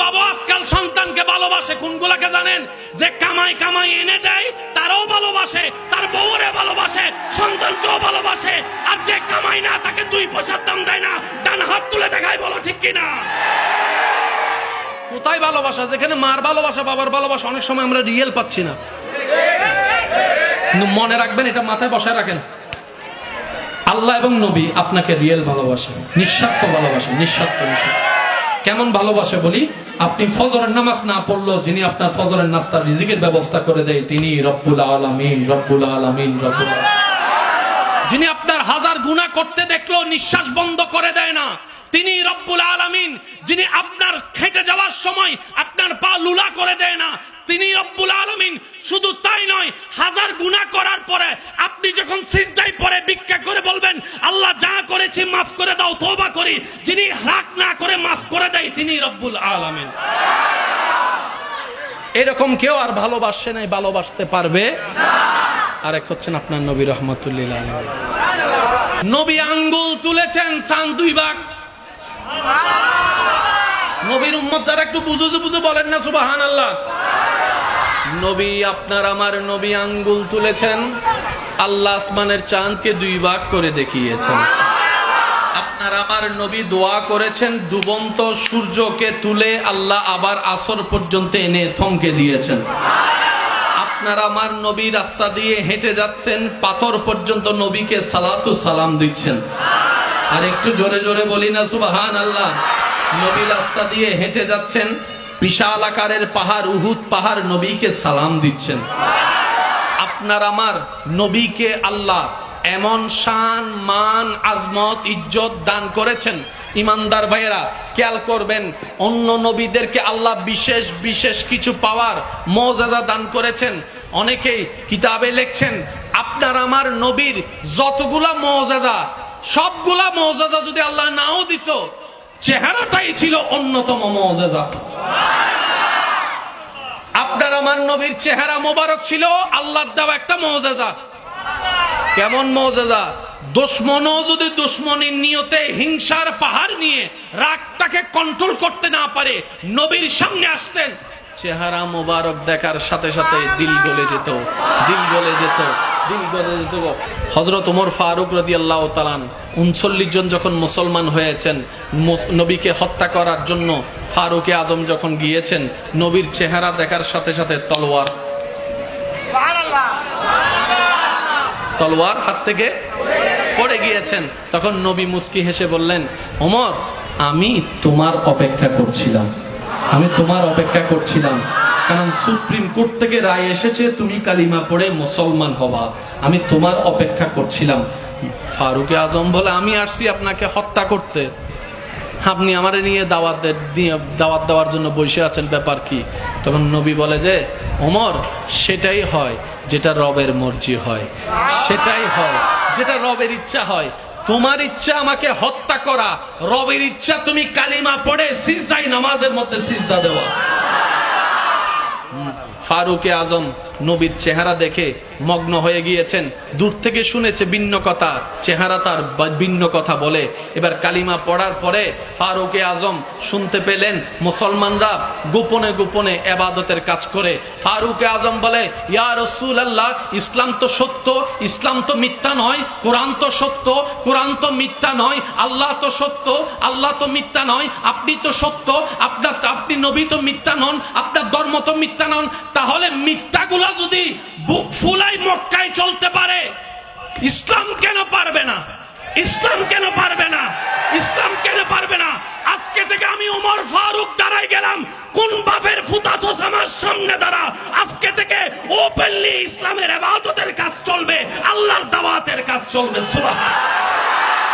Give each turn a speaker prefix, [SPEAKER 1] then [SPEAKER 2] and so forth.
[SPEAKER 1] বাবা আজকাল সন্তানকে ভালোবাসে কোনগুলাকে জানেন? যে কামাই কামাই এনে দেয় তারও ভালোবাসে, তার বউরে ভালোবাসে, সন্তানকেও ভালোবাসে। আর যে কামাই না তাকে 2 পয়সার দাম দেয় না। ডান হাত তুলে দেখায়, বলো ঠিক কিনা? কোথায় ভালোবাসা? যেখানে মার ভালোবাসা, বাবার ভালোবাসা অনেক সময় আমরা রিয়েল পাচ্ছি না। কিন্তু মনে রাখবেন, এটা মাথায় বসায় রাখেন, আল্লাহ এবং নবী আপনাকে রিয়েল ভালোবাসে, নিঃস্বার্থ ভালোবাসে, নিঃস্বার্থ। কেমন ভালোবাসে বলি, আপনি ফজরের নামাজ না পড়লেও যিনি আপনার ফজরের নাস্তার রিজিকের ব্যবস্থা করে দেয় তিনি রব্বুল আলামিন, রব্বুল আলামিন, রব্বুল আলামিন। যিনি আপনার 1000 গুনাহ করতে দেখলো নিঃশ্বাস বন্ধ করে দেয় না তিনি রব্বুল আলামিন। যিনি আপনার খেটে যাওয়ার সময় আপনার পা লুলা করে দেয় না তিনি রব্বুল আলামিন। শুধু তাই নয়, 1000 গুনাহ করার পরে আপনি যখন সিজদায় পড়ে ভিক্ষা করে বলবেন আল্লাহ যা করেছি মাফ করে দাও, তওবা করি, যিনি রাগ না করে মাফ করে দেয় তিনি রব্বুল আলামিন। এরকম কেউ আর ভালোবাসে নাই, ভালোবাসতে পারবে না। আরেক হচ্ছেন আপনার নবী রাহমাতুল্লিল আলাইহি। নবী আঙ্গুল তুলেছেন, সান 2 ভাগ। নবীর উম্মত যারা একটু বুঝে বলেন না সুবহানাল্লাহ। নবী আপনার আমার নবী আঙ্গুল তুলেছেন, আল্লাহ আসমানের চাঁদকে 2 ভাগ করে দেখিয়েছেন। আপনার আমার নবী দোয়া করেছেন, ডুবন্ত সূর্যকে তুলে আল্লাহ আবার আসর পর্যন্ত এনে থমকে দিয়েছেন। আপনার আমার নবী রাস্তা দিয়ে হেঁটে যাচ্ছেন, পাথর পর্যন্ত নবীকে সালাতু সালাম দিচ্ছেন। আর একটু জোরে জোরে বলি না সুবহানাল্লাহ। নবী রাস্তা দিয়ে হেঁটে যাচ্ছেন, বিশাল আকারের পাহাড় উহুদ পাহাড় নবীকে সালাম দিচ্ছেন। আপনার আমার নবীকে আল্লাহ এমন শান, মান, আজমত, ইজ্জত দান করেছেন। ইমানদার ভাইয়েরা খেয়াল করবেন, অন্য নবীদেরকে আল্লাহ বিশেষ বিশেষ কিছু পাওয়ার মুআজিজা দান করেছেন। অনেকেই কিতাবে লিখছেন আপনার আমার নবীর যতগুলা মুআজিজা, সবগুলা মুআজিজা যদি আল্লাহ নাও দিত, চেহারাটাই ছিল অন্যতম মুআজিজা। আপনার আমার নবীর চেহারা মোবারক ছিল আল্লাহর দেওয়া একটা মুআজিজা। কেমন মুআজিজা? দুশমনও যদি দুশমনির নিয়তে হিংসার পাহাড় নিয়ে রাগটাকে কন্ট্রোল করতে না পারে, নবীর সামনে আসতেন, চেহারা মোবারক দেখার সাথে সাথে দিল গলে যেত, দিল গলে যেত, দিল গলে যেত। হযরত ওমর ফারুক রাদিয়াল্লাহু তাআলা 39 জন যখন মুসলমান হয়েছেন, নবীকে হত্যা করার জন্য ফারুক আজম যখন গিয়েছেন, নবীর চেহারা দেখার সাথে সাথে তলোয়ার হাত থেকে পড়ে গিয়েছেন। তখন নবী মুস্কি হেসে বললেন, ওমর আমি তোমার অপেক্ষা করছিলাম, আমি তোমার অপেক্ষা করছিলাম, কারণ সুপ্রিম কোর্ট থেকে রায় এসেছে তুমি কালিমা পড়ে মুসলমান হবা, আমি তোমার অপেক্ষা করছিলাম। ফারুক আজম বলে, আমি আসছি আপনাকে হত্যা করতে, আপনি আমারে নিয়ে দাওয়াত দেওয়ার জন্য বসে আছেন, ব্যাপার কি? তখন নবী বলে যে ওমর সেটাই হয় যেটা রবের মর্জি হয়, সেটাই হয় যেটা রবের ইচ্ছা হয়। তোমার ইচ্ছা আমাকে হত্যা করা, রবের ইচ্ছা তুমি কালিমা পড়ে সিজদায় নামাজের মধ্যে সিজদা দেওয়া। ফারুক আজম নবীর চেহারা দেখে মগ্ন হয়ে গিয়েছেন। দূর থেকে শুনেছে ভিন্ন কথা, চেহারা তার ভিন্ন কথা বলে। এবার কালিমা পড়ার পরে ফারুক আজম শুনতে পেলেন মুসলমানরা গোপনে গোপনে ইবাদতের কাজ করে। ফারুক আজম বলে, ইয়া রাসূলুল্লাহ, ইসলাম তো সত্য, ইসলাম তো মিথ্যা নয়, কোরআন তো সত্য, কোরআন তো মিথ্যা নয়, আল্লাহ তো সত্য, আল্লাহ তো মিথ্যা নয়, আপনি তো সত্য, আপনি নবী তো মিথ্যা নন, আপনার ধর্ম তো মিথ্যা নন। তাহলে মিথ্যাগুলো যদি বুক ফুলাই মক্কায় চলতে পারে, ইসলাম কেন পারবে না? ইসলাম কেন পারবে না? ইসলাম কেন পারবে না? আজকে থেকে আমি ওমর ফারুক দাঁড়াই গেলাম, কোন বাপের ফুতাছস আমার সামনে দাঁড়া। আজকে থেকে ওপেনলি ইসলামের ইবাদতের কাজ চলবে, আল্লাহর দাওয়াতের কাজ চলবে। সুবহানাল্লাহ।